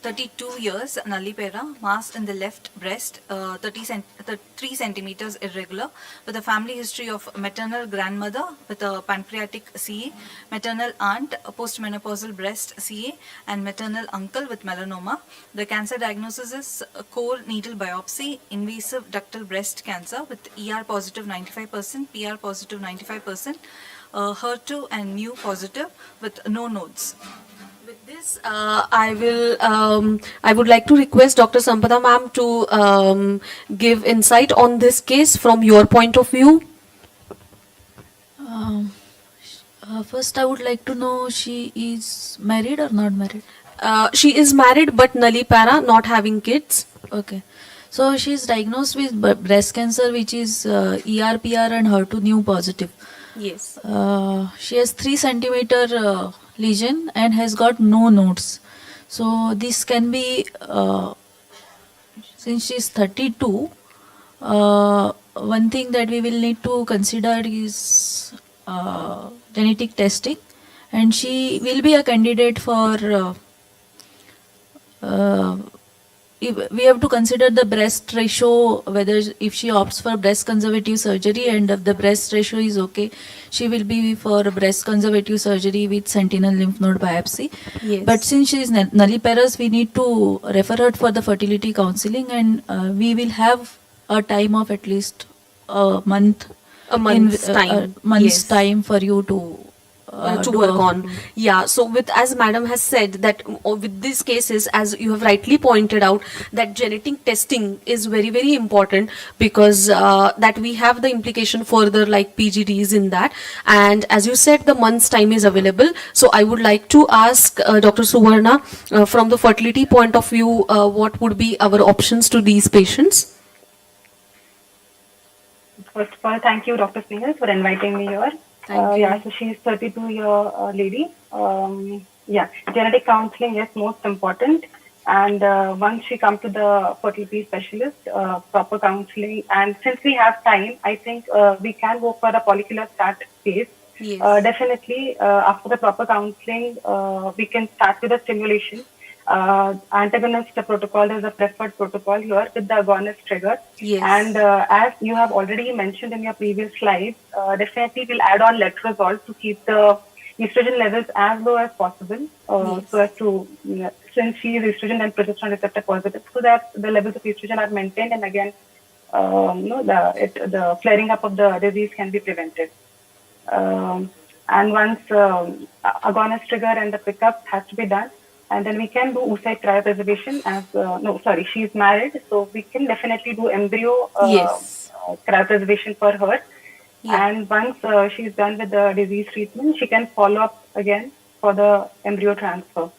32 years, Nallipera, mass in the left breast, 3 centimeters irregular, with a family history of maternal grandmother with a pancreatic CA, maternal aunt, a postmenopausal breast CA, and maternal uncle with melanoma. The cancer diagnosis is a core needle biopsy, invasive ductal breast cancer with ER positive 95%, PR positive 95%, HER2 and mu positive with no nodes. With this, I would like to request Dr. Sampada ma'am to give insight on this case from your point of view. First, I would like to know she is married or not married. She is married but Nallipara, not having kids. Okay, so she is diagnosed with breast cancer, which is ER, PR, and HER2 new positive. Yes. She has 3 centimeter lesion and has got no nodes. So this can be, since she is 32, one thing that we will need to consider is genetic testing, and she will be a candidate for we have to consider the breast ratio, whether if she opts for breast conservative surgery and if the breast ratio is okay, she will be for breast conservative surgery with sentinel lymph node biopsy. Yes. But since she is nulliparous, we need to refer her for the fertility counseling, and we will have a time of at least a month. Yes. Time for you to work on. Yeah, so as madam has said that with these cases, as you have rightly pointed out, that genetic testing is very, very important, because that we have the implication further like PGDs in that, and as you said, the month's time is available. So I would like to ask Dr. Suvarna, from the fertility point of view, what would be our options to these patients? First of all, thank you, Dr. Snehal, for inviting me here. Thank you. Yeah, so she's 32-year lady. Yeah, genetic counseling is most important. And once she comes to the fertility specialist, proper counseling. And since we have time, I think we can go for a follicular start phase. Yes. Definitely, after the proper counseling, we can start with the stimulation. Antagonist protocol is a preferred protocol here with the agonist trigger. Yes. And as you have already mentioned in your previous slides, definitely we'll add on letrozole to keep the estrogen levels as low as possible. Yes. So as to, since she is estrogen and progesterone receptor positive, so that the levels of estrogen are maintained, and again, the flaring up of the disease can be prevented. And once agonist trigger and the pickup has to be done, and then we can do oocyte cryopreservation as, she is married, so we can definitely do embryo cryopreservation for her. Yeah. And once she is done with the disease treatment, she can follow up again for the embryo transfer.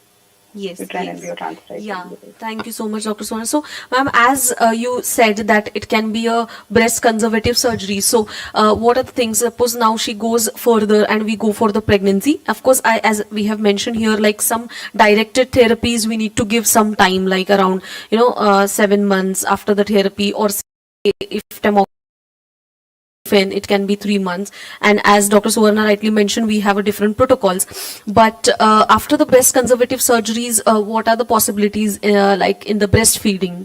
Yes. Embryo transfer. Yeah, thank you so much, Dr. Suvarna. So, ma'am, as you said that it can be a breast conservative surgery. So, what are the things? Suppose now she goes further and we go for the pregnancy. Of course, as we have mentioned here, like some directed therapies, we need to give some time, like around 7 months after the therapy, or say if it can be 3 months, and as Dr. Suvarna rightly mentioned, we have a different protocols. But after the breast conservative surgeries, what are the possibilities like in the breastfeeding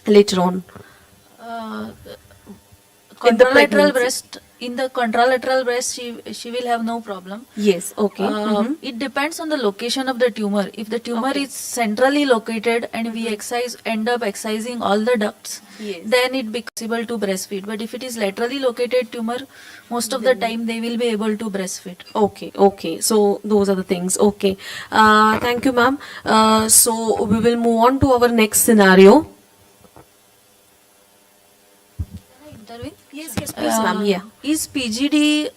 later on? In the contralateral breast, she will have no problem. Yes. Okay. It depends on the location of the tumor. If the tumor is centrally located and we end up excising all the ducts, yes, then it becomes possible to breastfeed. But if it is laterally located tumor, most of the time they will be able to breastfeed. Okay. So those are the things. Okay. Thank you, ma'am. So we will move on to our next scenario. Yes, please, ma'am. Yeah. Is PGD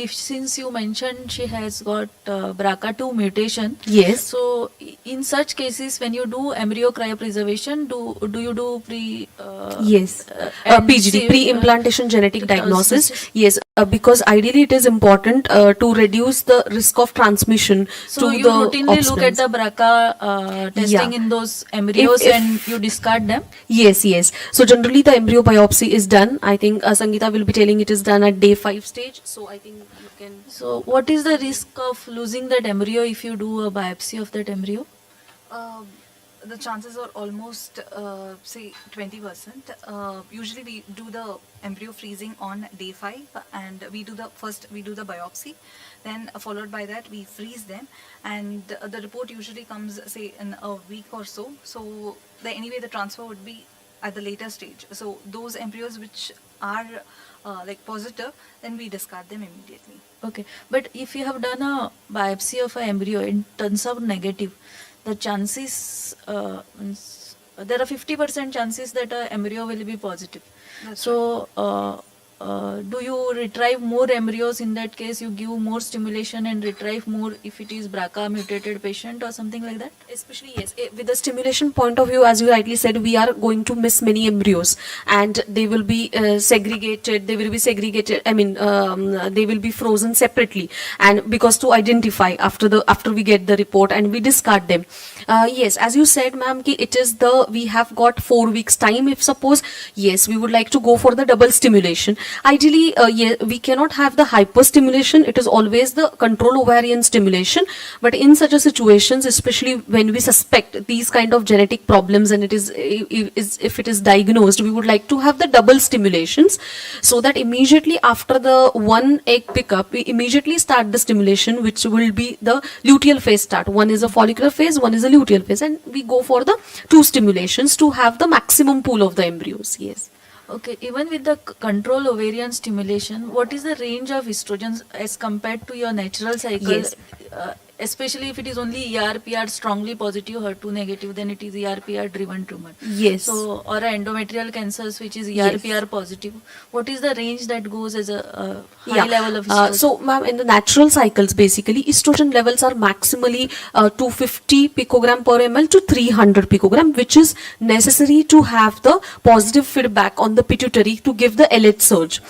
since you mentioned she has got BRCA2 mutation? Yes. So in such cases, when you do embryo cryopreservation, do you do PGD, pre-implantation genetic diagnosis? Yes. Because ideally it is important to reduce the risk of transmission So to you the routinely look at offsprings. the BRCA testing Yeah. in those embryos If and you discard them? Yes, yes. So generally the embryo biopsy is done. I think Sangeeta will be telling it is done at day 5 stage. So I think you can. So what is the risk of losing that embryo if you do a biopsy of that embryo? Uh, the chances are almost say 20%. Usually we do the embryo freezing on day 5, and we do the biopsy, then followed by that we freeze them, and the report usually comes say in a week or so. So anyway the transfer would be at the later stage. So those embryos which are like positive, then we discard them immediately. Okay, but if you have done a biopsy of an embryo and turns out negative, the chances there are 50% chances that a embryo will be positive. That's So do you retrieve more embryos? In that case, you give more stimulation and retrieve more if it is BRCA mutated patient or something like that? Especially, yes, with the stimulation point of view, as you rightly said, we are going to miss many embryos, and they will be segregated. They will be segregated. I mean, they will be frozen separately, and because to identify after we get the report and we discard them. Yes, as you said, ma'am, ki it is we have got 4 weeks time. If suppose, yes, we would like to go for the double stimulation. Ideally, yeah, we cannot have the hyperstimulation. It is always the control ovarian stimulation. But in such a situations, especially when we suspect these kind of genetic problems, and if it is diagnosed, we would like to have the double stimulations, so that immediately after the one egg pickup, we immediately start the stimulation, which will be the luteal phase start. One is a follicular phase, one is a luteal phase, and we go for the 2 stimulations to have the maximum pool of the embryos. Yes. Okay, even with the control ovarian stimulation, what is the range of estrogens as compared to your natural cycle? Yes. Especially if it is only ERPR strongly positive, HER2 negative, then it is ERPR driven tumor. Yes. So, or a endometrial cancers which is Yes. ERPR positive. What is the range that goes as a high Yeah. level of estrogen? So, ma'am, in the natural cycles, basically, estrogen levels are maximally 250 picogram per ml to 300 picogram, which is necessary to have the positive feedback on the pituitary to give the LH surge.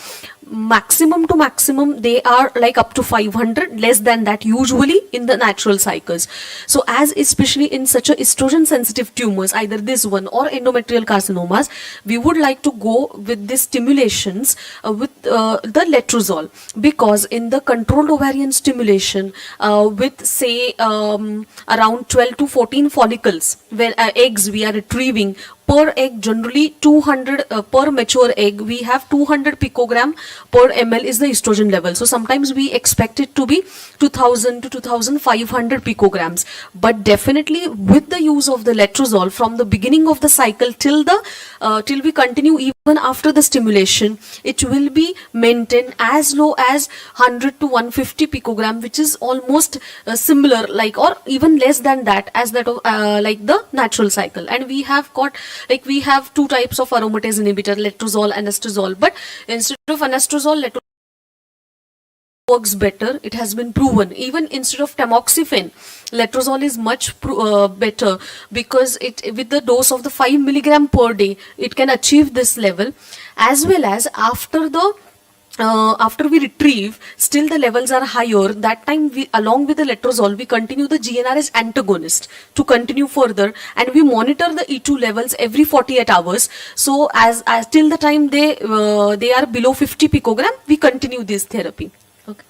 Maximum to maximum, they are like up to 500, less than that usually in the natural cycles. So as especially in such a estrogen sensitive tumors, either this one or endometrial carcinomas, we would like to go with these stimulations with the letrozole, because in the controlled ovarian stimulation with say around 12 to 14 follicles where eggs we are retrieving per egg, generally 200 per mature egg, we have 200 picogram per ml is the estrogen level. So sometimes we expect it to be 2000 to 2500 picograms, but definitely with the use of the letrozole from the beginning of the cycle till we continue even after the stimulation, it will be maintained as low as 100 to 150 picogram, which is almost similar, like, or even less than that as that of like the natural cycle. And we have got, like, we have 2 types of aromatase inhibitor, letrozole and anastrozole, but instead of anastrozole, letrozole works better. It has been proven. Even instead of tamoxifen, letrozole is much better, because it, with the dose of the 5 milligram per day, it can achieve this level. As well as after we retrieve, still the levels are higher. That time, we, along with the letrozole, we continue the GnRH antagonist to continue further, and we monitor the E2 levels every 48 hours. So as till the time they are below 50 picogram, we continue this therapy. Okay.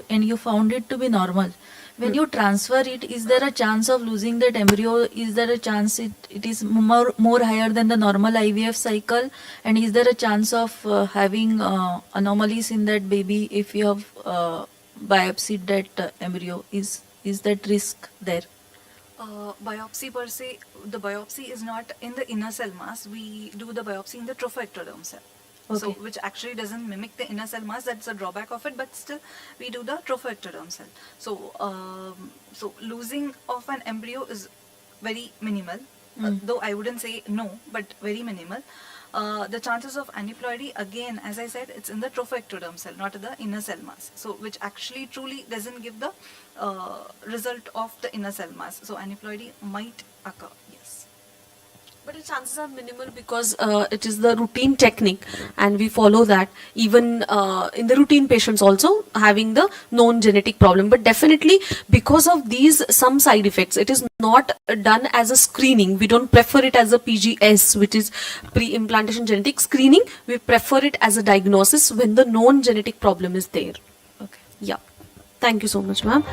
And you found it to be normal. When you transfer it, is there a chance of losing that embryo? Is there a chance it is more higher than the normal IVF cycle? And is there a chance of having anomalies in that baby if you have biopsied that embryo? Is that risk there? Biopsy per se, the biopsy is not in the inner cell mass. We do the biopsy in the trophectoderm cell. So, Okay. which actually doesn't mimic the inner cell mass. That's a drawback of it, but still we do the trophectoderm cell. So losing of an embryo is very minimal, though I wouldn't say no, but very minimal. The chances of aneuploidy, again, as I said, it's in the trophectoderm cell, not the inner cell mass. So, which actually truly doesn't give the result of the inner cell mass. So, aneuploidy might occur, yes. But the chances are minimal because it is the routine technique and we follow that even in the routine patients also having the known genetic problem. But definitely because of these some side effects, it is not done as a screening. We don't prefer it as a PGS, which is pre-implantation genetic screening. We prefer it as a diagnosis when the known genetic problem is there. Okay. Yeah. Thank you so much, ma'am.